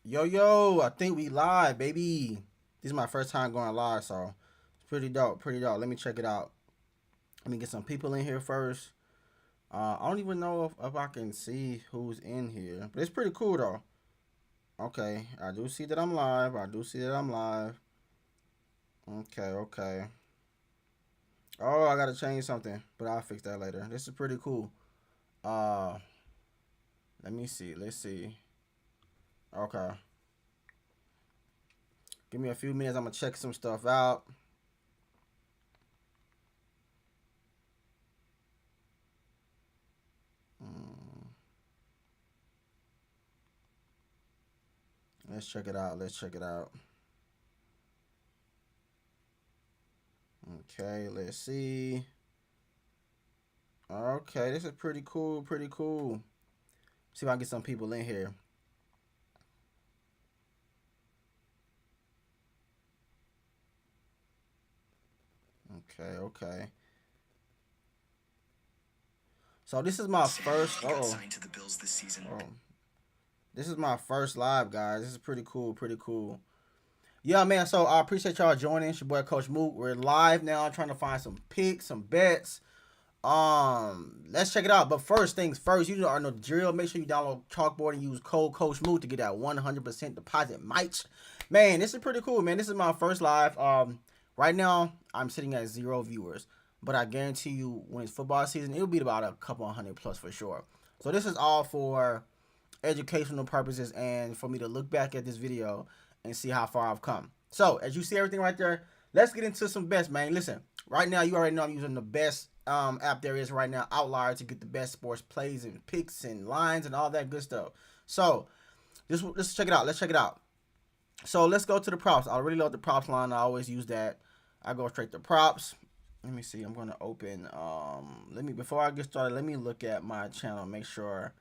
Yo, I think we live, baby. This is my first time going live, so it's pretty dope, pretty dope. Let me check it out. Let me get some people in here first. I don't even know if I can see who's in here, but it's pretty cool though. Okay, I do see that I'm live. I do see that I'm live. Okay, okay. Oh, I gotta change something, but I'll fix that later. This is pretty cool. Uh, Let me see. Let's see. Okay, give me a few minutes. I'm gonna check some stuff out. Mm, let's check it out. Let's check it out. Okay, let's see. Okay, this is pretty cool, pretty cool. See if I can get some people in here. Okay, okay. So this is my first. He got Oh, signed to the Bills this season. oh. This is my first live, guys. This is pretty cool, pretty cool. Yeah, man. So I appreciate y'all joining. It's your boy Coach Mook. We're live now. I'm trying to find some picks, some bets. Let's check it out. But first things first, you know the drill. Make sure you download Chalkboard and use code Coach Mook to get that 100% deposit match. Man, this is pretty cool, man. This is my first live. Right now I'm sitting at 0 viewers, but I guarantee you when it's football season, it'll be about a couple hundred plus for sure. So this is all for educational purposes and for me to look back at this video and see how far I've come. So as you see everything right there, let's get into some bets, man. Listen, right now you already know I'm using the best app there is right now, Outlier, to get the best sports plays and picks and lines and all that good stuff. So let's check it out. Let's check it out. So let's go to the props. I really love the props line. I always use that. I go straight to props. Let me see. I'm gonna open. Let me before I get started. Let me look at my channel. Make sure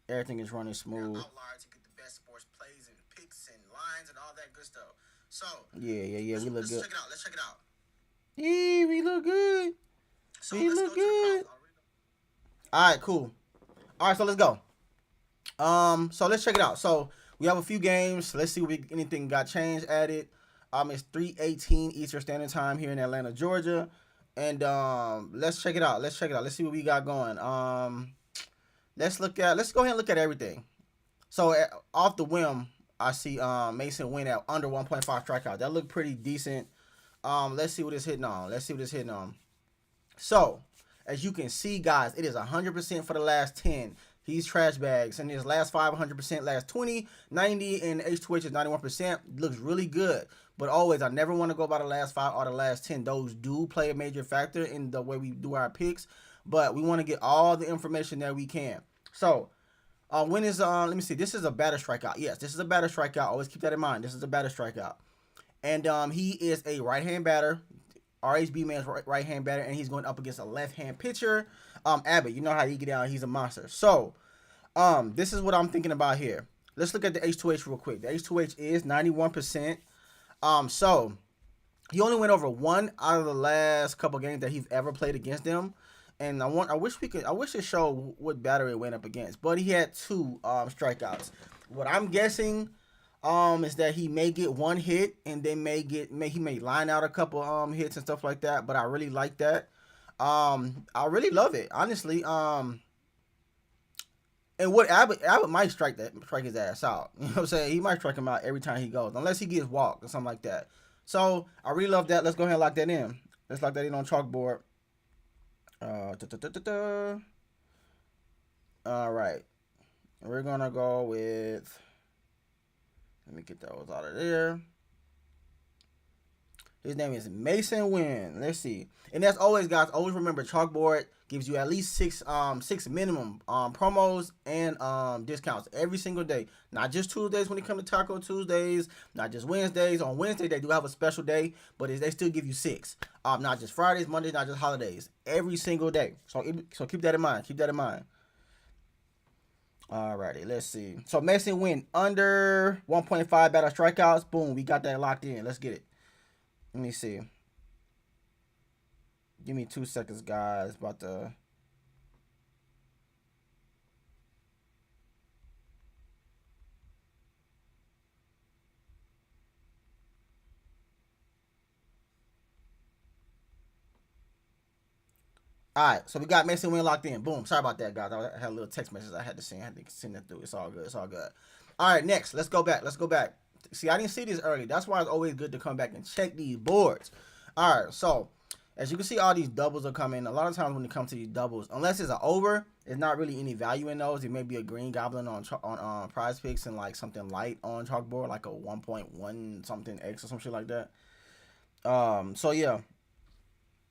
everything is running smooth. Outlier to get the best sports plays and picks and lines and all that good stuff. So yeah. We look good. Let's check it out. Let's check it out. Yeah, we look good. So we look good. All right, cool. All right, so let's go. So let's check it out. So we have a few games. Let's see if anything got changed, added. It's 3:18 Eastern Standard Time here in Atlanta, Georgia, and let's check it out. Let's check it out. Let's see what we got going. Let's go ahead and look at everything. So off the whim, I see Mason win at under 1.5 strikeout. That looked pretty decent. Let's see what it's hitting on. Let's see what it's hitting on. So as you can see, guys, it is 100% for the last 10. He's trash bags. And his last 5, 100%, last 20, 90, and H2H is 91%. Looks really good. But always, I never want to go by the last 5 or the last 10. Those do play a major factor in the way we do our picks. But we want to get all the information that we can. So, when is, let me see, this is a batter strikeout. Yes, this is a batter strikeout. Always keep that in mind. This is a batter strikeout. And he is a right-hand batter. RHB man's right-hand batter, and he's going up against a left-hand pitcher. Abbott, you know how he get down. He's a monster. So, this is what I'm thinking about here. Let's look at the H2H real quick. The H2H is 91%. So he only went over one out of the last couple games that he's ever played against them. And I wish it showed what batter it went up against. But he had two strikeouts. What I'm guessing is that he may get one hit and then he may line out a couple hits and stuff like that. But I really like that. I really love it, honestly. And what Abbott might strike his ass out. You know what I'm saying? He might strike him out every time he goes, unless he gets walked or something like that. So I really love that. Let's go ahead and lock that in. Let's lock that in on chalkboard. Da, da, da, da, da. All right, we're gonna go with. Let me get those out of there. His name is Mason Wynn. Let's see. And as always, guys, always remember chalkboard gives you at least six minimum promos and discounts every single day. Not just Tuesdays when it comes to Taco Tuesdays, not just Wednesdays. On Wednesday they do have a special day, but they still give you six. Not just Fridays, Mondays, not just holidays. Every single day. So keep that in mind. Keep that in mind. Alrighty, let's see. So Mason Wynn under 1.5 batter strikeouts. Boom, we got that locked in. Let's get it. Let me see. Give me 2 seconds, guys. About to. All right, so we got Mason Win locked in. Boom. Sorry about that, guys. I had a little text message I had to send. I had to send that through. It's all good. It's all good. All right, next. Let's go back. Let's go back. See, I didn't see this early. That's why it's always good to come back and check these boards. All right, so as you can see, all these doubles are coming. A lot of times when it comes to these doubles, unless it's an over, there's not really any value in those. It may be a green goblin on PrizePicks and like something light on chalkboard, like a 1.1 something X or some shit like that. So yeah,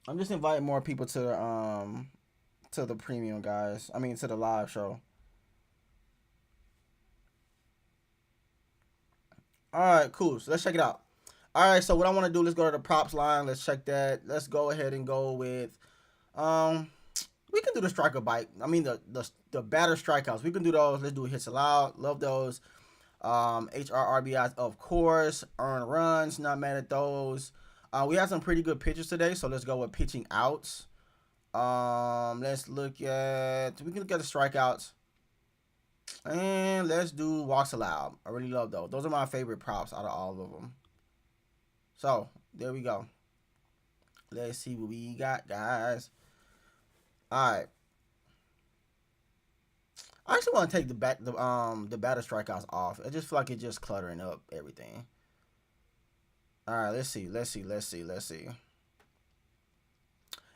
I'm just inviting more people to the premium, guys. I mean, to the live show. All right, cool. So let's check it out. All right, so what I want to do, let's go to the props line. Let's check that. Let's go ahead and go with um we can do the striker bite. I mean the batter strikeouts. We can do those. Let's do hits allowed. Love those. HRRBIs, of course. Earned runs. Not mad at those. We have some pretty good pitchers today, so let's go with pitching outs. Let's look at. We can look at the strikeouts. And let's do walks allowed. I really love those. Those are my favorite props out of all of them. So there we go. Let's see what we got, guys. All right. I actually want to take the batter strikeouts off. I just feel like it's just cluttering up everything. All right, let's see.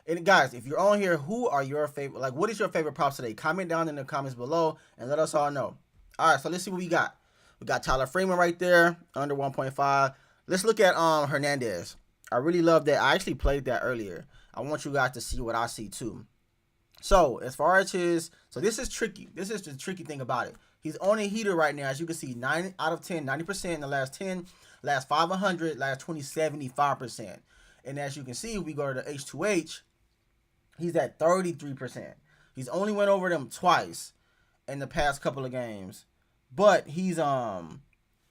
And guys, if you're on here, who are your favorite? Like, what is your favorite props today? Comment down in the comments below and let us all know. All right, so let's see what we got. We got Tyler Freeman right there, under 1.5. Let's look at Hernandez. I really love that. I actually played that earlier. I want you guys to see what I see too. So as far as this is tricky. This is the tricky thing about it. He's on a heater right now. As you can see, 9 out of 10, 90% in the last 10, last 5, 100, last 20, 75%. And as you can see, we go to the H2H, he's at 33%. He's only went over them twice in the past couple of games. But he's been on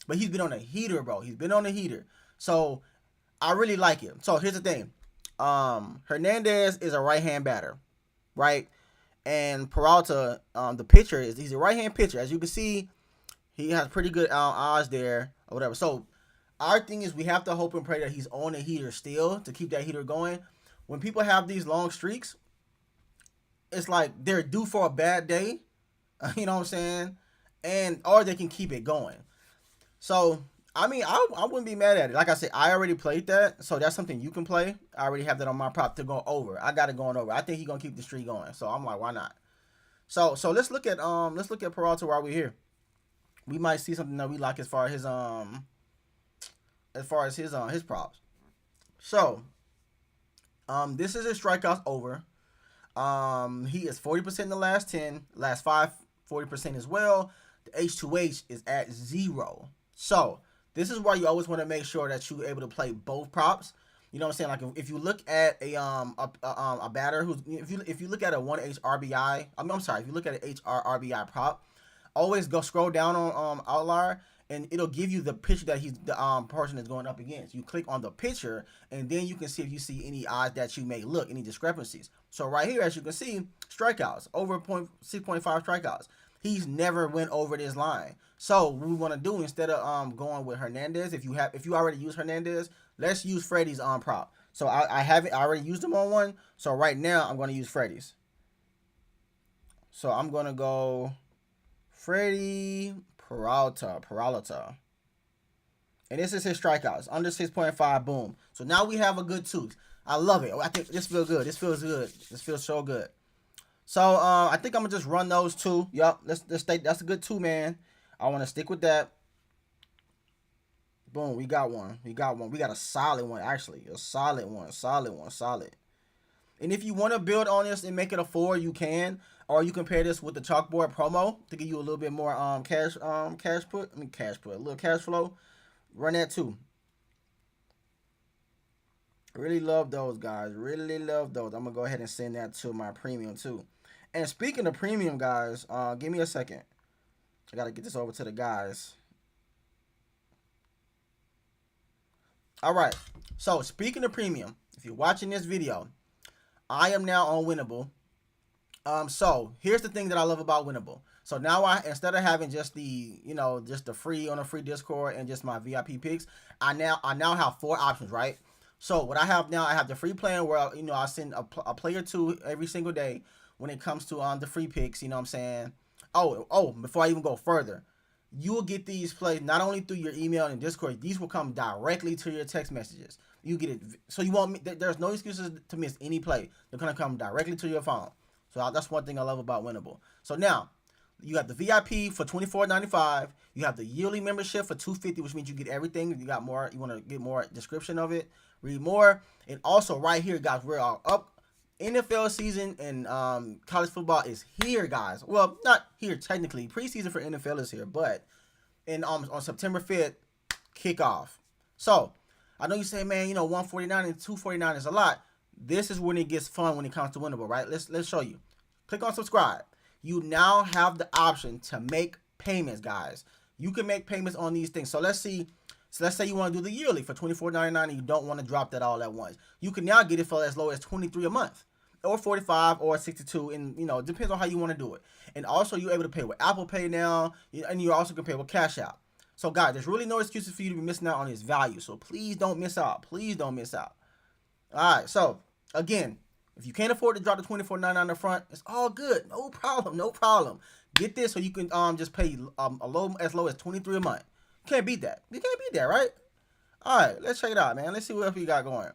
a heater, bro. He's been on a heater. So I really like him. So here's the thing. Hernandez is a right-hand batter, right? And Peralta, the pitcher, he's a right-hand pitcher. As you can see, he has pretty good odds there or whatever. So our thing is we have to hope and pray that he's on a heater still to keep that heater going. When people have these long streaks, it's like they're due for a bad day. You know what I'm saying? Or they can keep it going. So, I mean, I wouldn't be mad at it. Like I said, I already played that, so that's something you can play. I already have that on my prop to go over. I got it going over. I think he's gonna keep the streak going. So I'm like, why not? So let's look at Peralta while we're here. We might see something that we like as far as his props. So, this is his strikeouts over. He is 40% in the last 10, last 5, 40% as well. The H2H is at 0. So this is why you always want to make sure that you're able to play both props. You know what I'm saying? Like if you look at a batter who's if you look at a 1H RBI, I'm sorry, if you look at an HRRBI prop, always go scroll down on outlier and it'll give you the pitcher that the person is going up against. You click on the pitcher and then you can see if you see any odds that you may look, any discrepancies. So right here, as you can see, strikeouts over 6.5 strikeouts. He's never went over this line. So what we want to do instead of going with Hernandez, if you already use Hernandez, let's use Freddie's prop. So I already used him on one. So right now I'm going to use Freddie's. So I'm going to go Freddie Peralta. And this is his strikeouts under 6.5. Boom. So now we have a good tooth. I love it. I think this feels good. This feels good. This feels so good. So I think I'm gonna just run those two. Yup, let's stay. That's a good 2, man. I want to stick with that. Boom, we got one. We got a solid one, actually. A solid one. Solid. And if you want to build on this and make it a 4, you can. Or you can pair this with the chalkboard promo to give you a little bit more a little cash flow. Run that too. Really love those, guys. Really love those. I'm gonna go ahead and send that to my premium too. And speaking of premium, guys, give me a second. I gotta get this over to the guys. All right. So speaking of premium, if you're watching this video, I am now on Winnable. So here's the thing that I love about Winnable. So now instead of having just the free on a free Discord and just my VIP picks, I now have 4 options, right? So what I have now, I have the free plan where I send a play or two every single day when it comes to the free picks. You know what I'm saying? Before I even go further, you will get these plays not only through your email and Discord. These will come directly to your text messages. You get it, so you won't. There's no excuses to miss any play. They're gonna come directly to your phone. So that's one thing I love about Winnable. So now you have the VIP for $24.95. You have the yearly membership for $250, which means you get everything. You got more. You want to get more description of it, read more, and also right here, guys, we're all up. NFL season and college football is here, guys. Well, not here technically. Preseason for NFL is here, but on September 5th, kickoff. So I know you say, man, 149 and 249 is a lot. This is when it gets fun when it comes to Winnable, right? Let's show you. Click on subscribe. You now have the option to make payments, guys. You can make payments on these things. So let's say you want to do the yearly for $24.99 and you don't want to drop that all at once. You can now get it for as low as $23 a month, or $45 or $62, and it depends on how you want to do it. And also you're able to pay with Apple Pay now, and you also can pay with Cash App. So guys, there's really no excuses for you to be missing out on this value. So please don't miss out. Please don't miss out. All right. So again, if you can't afford to drop the $24.99 up front, it's all good. No problem. No problem. Get this so you can just pay as low as $23 a month. You can't beat that. You can't beat that, right? All right. Let's check it out, man. Let's see what else we got going.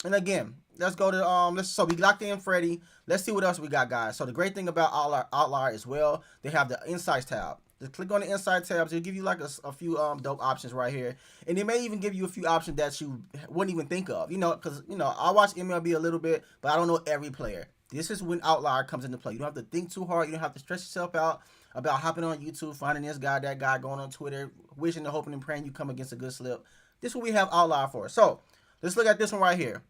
And again, let's go to so we locked in Freddie. Let's see what else we got, guys. So the great thing about Outlier as well, they have the Insights tab. Just click on the Insight tabs. It'll give you like a few dope options right here, and they may even give you a few options that you wouldn't even think of. Because I watch MLB a little bit, but I don't know every player. This is when Outlier comes into play. You don't have to think too hard. You don't have to stress yourself out about hopping on YouTube, finding this guy, that guy, going on Twitter, wishing and hoping and praying you come against a good slip. This is what we have Outlier for. So let's look at this one right here.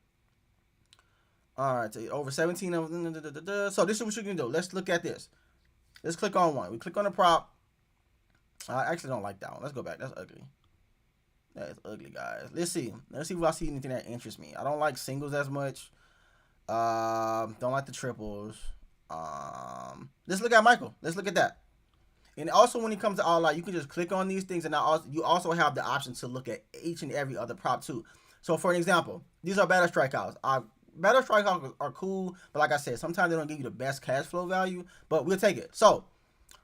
All right, so over 17 of them. So this is what you can do. Let's look at this. Let's click on one. We click on the prop. I actually don't like that one. Let's go back. That's ugly. That is ugly, guys. Let's see. Let's see if I see anything that interests me. I don't like singles as much. Don't like the triples. Let's look at Michael. Let's look at that. And also when it comes to Outlier, you can just click on these things, and you also have the option to look at each and every other prop too. So for an example, these are batter strikeouts. Batter strikeouts are cool, but like I said, sometimes they don't give you the best cash flow value, but we'll take it. So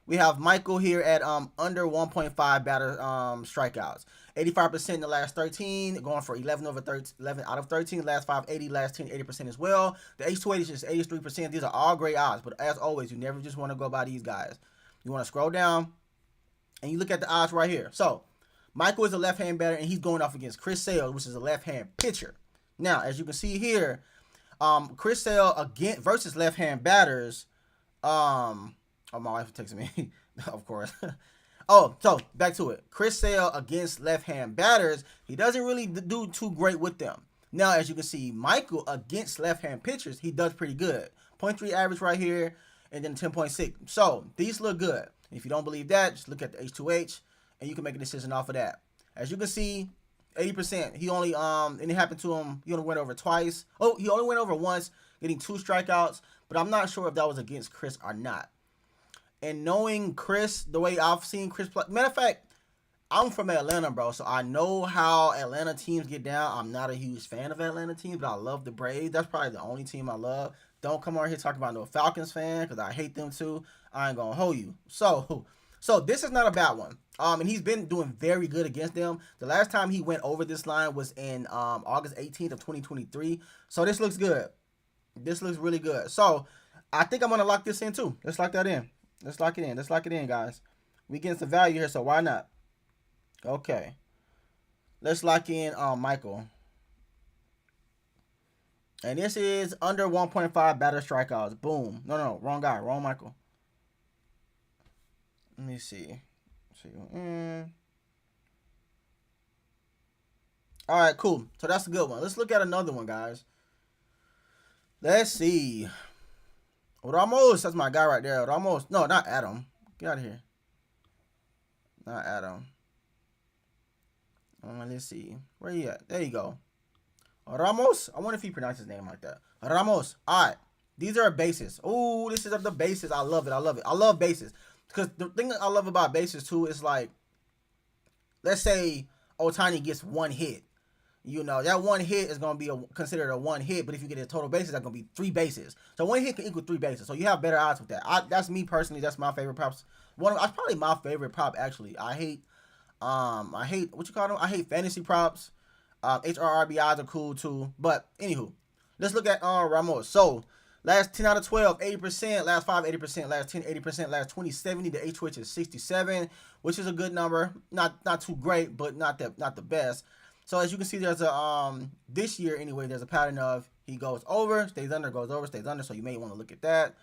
we have Michael here at under 1.5 batter strikeouts. 85% in the last 13, going for 11 out of 13. Last 5, 80, last 10, 80% as well. The H280 is just 83%. These are all great odds, but as always, you never just want to go by these guys. You want to scroll down, and you look at the odds right here. So Michael is a left-hand batter, and he's going off against Chris Sale, which is a left-hand pitcher. Now, as you can see here, Chris Sale again versus left-hand batters. Oh, my wife texted me, of course. So back to it. Chris Sale against left-hand batters, he doesn't really do too great with them. Now, as you can see, Michael against left-hand pitchers, he does pretty good. 0.3 average right here, and then 10.6. So these look good. If you don't believe that, just look at the H2H, and you can make a decision off of that. As you can see, 80%. He only and it happened to him. He only went over twice. Oh, he only went over once, getting 2 strikeouts. But I'm not sure if that was against Chris or not. And knowing Chris, the way I've seen Chris play. Matter of fact, I'm from Atlanta, bro, so I know how Atlanta teams get down. I'm not a huge fan of Atlanta teams, but I love the Braves. That's probably the only team I love. Don't come on here talking about no Falcons fan, because I hate them too. I ain't gonna hold you. So this is not a bad one. And he's been doing very good against them. The last time he went over this line was in August 18th of 2023. So this looks good. This looks really good. So I think I'm gonna lock this in too. Let's lock that in. Let's lock it in. Let's lock it in, guys. We getting some value here, so why not? Okay. Let's lock in Michael. And this is under 1.5 batter strikeouts. Boom. No, wrong guy. Wrong Michael. Let me see. All right, cool. So that's a good one. Let's look at another one, guys. Let's see. Ramos, that's my guy right there. Ramos. No, not Adam. Get out of here. Not Adam. Let's see. Where you at? There you go. Ramos. I wonder if he pronounced his name like that. Ramos. All right. These are bases. Oh, this is the bases. I love it. I love it. I love bases. Because the thing that I love about bases, too, is like, let's say Ohtani gets one hit. You know, that one hit is going to be considered a one hit, but if you get a total bases, that's going to be 3 bases. So one hit can equal 3 bases. So you have better odds with that. That's me personally. That's my favorite props. That's probably my favorite prop actually. I hate what you call them. I hate fantasy props. HRRBIs are cool too. But anywho, let's look at Ramos. So last 10 out of 12, 80%. Last 5, 80%. Last 10, 80%. Last 20, 70. The H-Twitch is 67, which is a good number. Not too great, but not the best. So as you can see, there's a this year anyway, there's a pattern of he goes over, stays under, goes over, stays under. So you may want to look at that.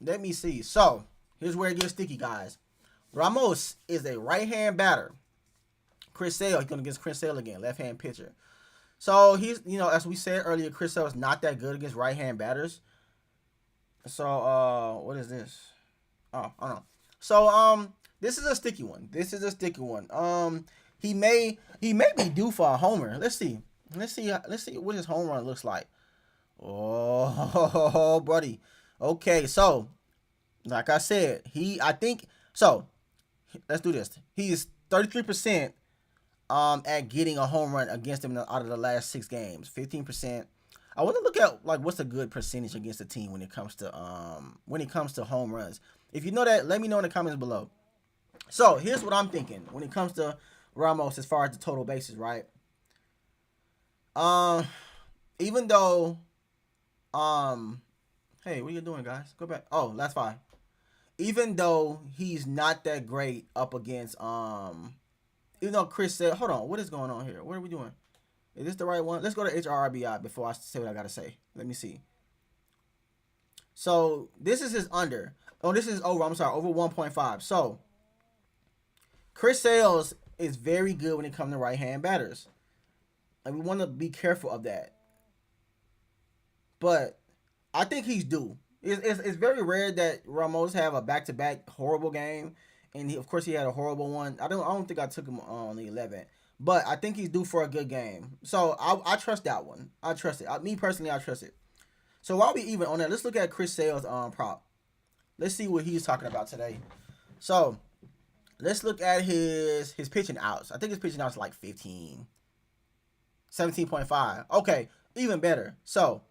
Let me see. So here's where it gets sticky, guys. Ramos is a right-hand batter. Chris Sale, he's going against Chris Sale again, left-hand pitcher. So he's, as we said earlier, Chris Sale is not that good against right-hand batters. So what is this? Oh, I don't know. So this is a sticky one. He may be due for a homer. Let's see what his home run looks like. Oh, buddy. Okay, so like I said, let's do this. He is 33% at getting a home run against him out of the last 6 games. 15%. I want to look at like what's a good percentage against a team when it comes to home runs. If you know that, let me know in the comments below. So here's what I'm thinking when it comes to Ramos as far as the total bases, right? Even though, hey, what are you doing, guys? Go back. Oh, that's fine. Even though he's not that great up against, even though Chris said, hold on, what is going on here? What are we doing? Is this the right one? Let's go to HRBI before I say what I gotta say. Let me see. So this is his under. Oh, this is over. I'm sorry, over 1.5. So Chris Sales is very good when it comes to right-hand batters. And we want to be careful of that. But I think he's due. It's very rare that Ramos have a back-to-back horrible game. And of course, he had a horrible one. I don't think I took him on the 11th. But I think he's due for a good game. So I trust that one. I trust it. Me personally, I trust it. So while we even on that, let's look at Chris Sale's prop. Let's see what he's talking about today. So let's look at his pitching outs. I think his pitching outs like 15. 17.5. Okay, even better. So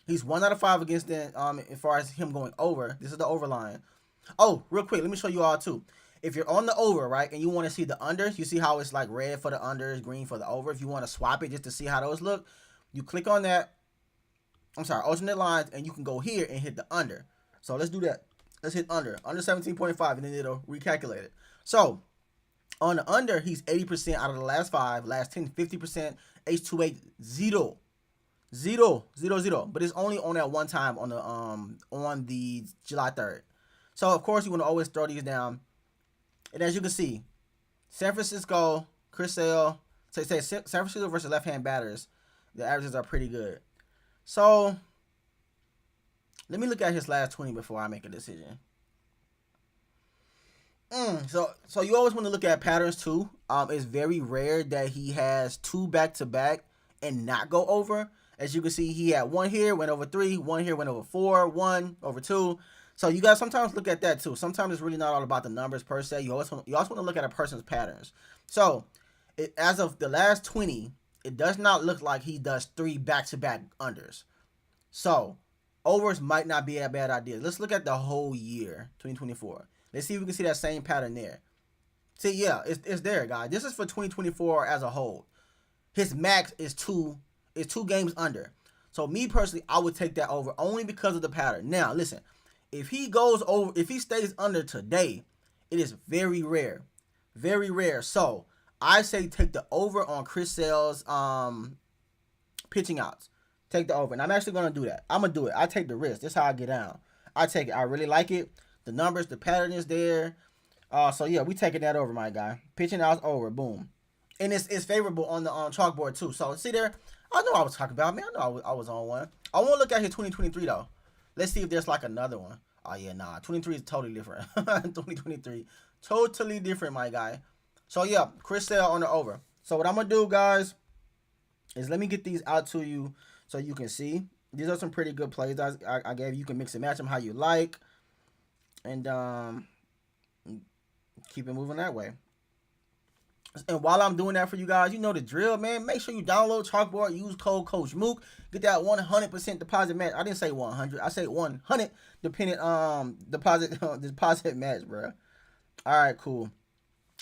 he's 1 out of 5 against them as far as him going over. This is the over line. Oh, real quick, let me show you all too. If you're on the over, right, and you want to see the unders, you see how it's like red for the unders, green for the over. If you want to swap it just to see how those look, you click on that. I'm sorry, alternate lines, and you can go here and hit the under. So let's do that. Let's hit under 17.5, and then it'll recalculate it. So on the under, he's 80% out of the last 5, last 10, 50%, H28, 0. But it's only on that one time on the July 3rd. So of course you want to always throw these down. And as you can see, San Francisco, Chris Sale, say San Francisco versus left-hand batters, the averages are pretty good. So let me look at his last 20 before I make a decision. So you always want to look at patterns too. It's very rare that he has 2 back-to-back and not go over. As you can see, he had 1 here, went over 3, 1 here, went over 4, 1 over 2. So you guys sometimes look at that too. Sometimes it's really not all about the numbers per se. You also want to look at a person's patterns. So as of the last 20, it does not look like he does 3 back-to-back unders. So overs might not be a bad idea. Let's look at the whole year, 2024. Let's see if we can see that same pattern there. See, yeah, it's there, guys. This is for 2024 as a whole. His max is 2 games under. So me personally, I would take that over only because of the pattern. Now, listen, if he goes over, if he stays under today, it is very rare. Very rare. So I say take the over on Chris Sale's pitching outs. Take the over. And I'm actually going to do that. I'm going to do it. I take the risk. This is how I get down. I take it. I really like it. The numbers, the pattern is there. So yeah, we taking that over, my guy. Pitching outs over. Boom. And it's favorable on the chalkboard too. So see there, I know I was talking about, man. I know I was on one. I want to look at his 2023 though. Let's see if there's like another one. Oh yeah, nah. 23 is totally different. 2023, totally different, my guy. So yeah, Chris Sale on the over. So what I'm gonna do, guys, is let me get these out to you so you can see. These are some pretty good plays I gave you. You can mix and match them how you like, and keep it moving that way. And while I'm doing that for you guys, you know the drill, man. Make sure you download Chalkboard, use code CoachMook, get that 100% deposit match. I didn't say 100, I say 100 dependent deposit match, bro. All right, cool.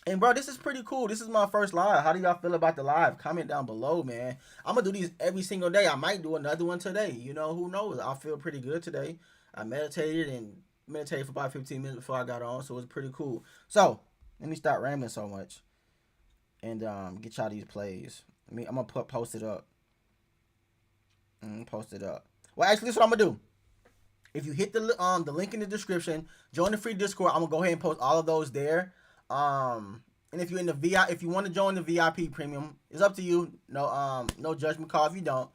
And bro, this is pretty cool. This is my first live. How do y'all feel about the live? Comment down below, man. I'm gonna do these every single day. I might do another one today. You know, who knows? I feel pretty good today. I meditated for about 15 minutes before I got on, so it was pretty cool. So let me stop rambling so much and get y'all these plays. I'm gonna post it up. Post it up. Well, actually, this is what I'm gonna do. If you hit the link in the description, join the free Discord. I'm gonna go ahead and post all of those there. And if you're in the if you want to join the VIP premium, it's up to you. No judgment call if you don't.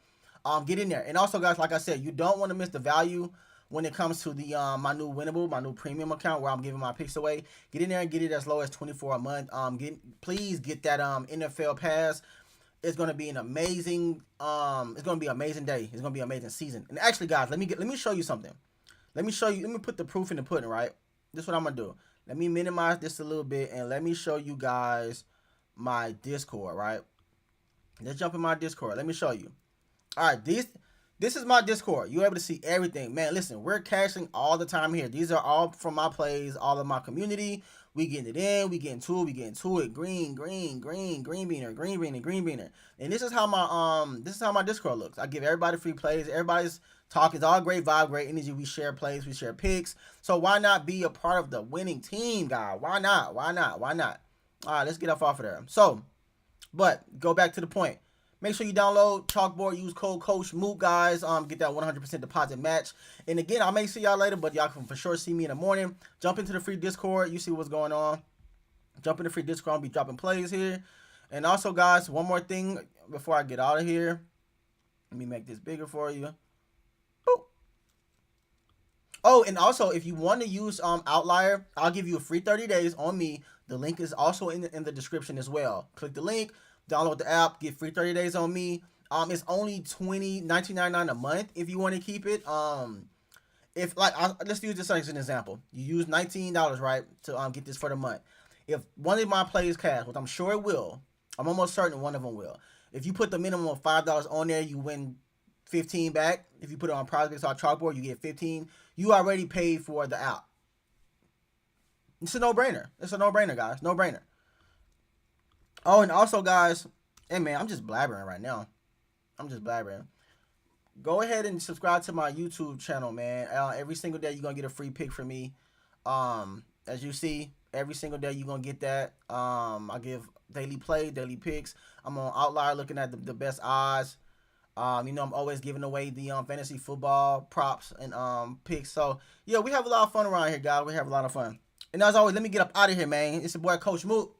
Get in there. And also, guys, like I said, you don't want to miss the value when it comes to the my new premium account where I'm giving my picks away. Get in there and get it as low as $24 a month. Please get that NFL pass. It's gonna be an amazing it's gonna be an amazing day. It's gonna be an amazing season. And actually, guys, let me show you something. Let me put the proof in the pudding, right? This is what I'm gonna do. Let me minimize this a little bit and let me show you guys my Discord, right? Let's jump in my Discord. Let me show you. All right, this is my Discord. You're able to see everything. Man, listen, we're cashing all the time here. These are all from my plays, all of my community. We getting it in, we getting to it. Green beaner. And this is how my Discord looks. I give everybody free plays. Everybody's talking. It's all great vibe, great energy. We share plays, we share picks. So why not be a part of the winning team, guy? Why not? All right, let's get off of there. So, but go back to the point. Make sure you download Chalkboard, use code CoachMook, guys. Get that 100% deposit match. And again, I may see y'all later, but y'all can for sure see me in the morning. Jump into the free Discord. You see what's going on. Jump in the free Discord. I'll be dropping plays here. And also, guys, one more thing before I get out of here. Let me make this bigger for you. Boop. Oh, and also, if you want to use Outlier, I'll give you a free 30 days on me. The link is also in the description as well. Click the link. Download the app, get free 30 days on me. It's only $19.99 a month if you want to keep it. If like let's use this as an example. You use $19, right, to get this for the month. If one of my plays cash, which I'm sure it will, I'm almost certain one of them will. If you put the minimum of $5 on there, you win 15 back. If you put it on PRIZEPICKS or Chalkboard, you get 15. You already paid for the app. It's a no-brainer. Guys. No-brainer. Oh, and also, guys, hey, man, I'm just blabbering right now. Go ahead and subscribe to my YouTube channel, man. Every single day, you're going to get a free pick from me. As you see, every single day, you're going to get that. I give daily play, daily picks. I'm on Outlier looking at the best odds. I'm always giving away the fantasy football props and picks. So, yeah, we have a lot of fun around here, guys. We have a lot of fun. And as always, let me get up out of here, man. It's your boy, Coach Mook.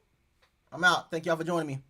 I'm out. Thank y'all for joining me.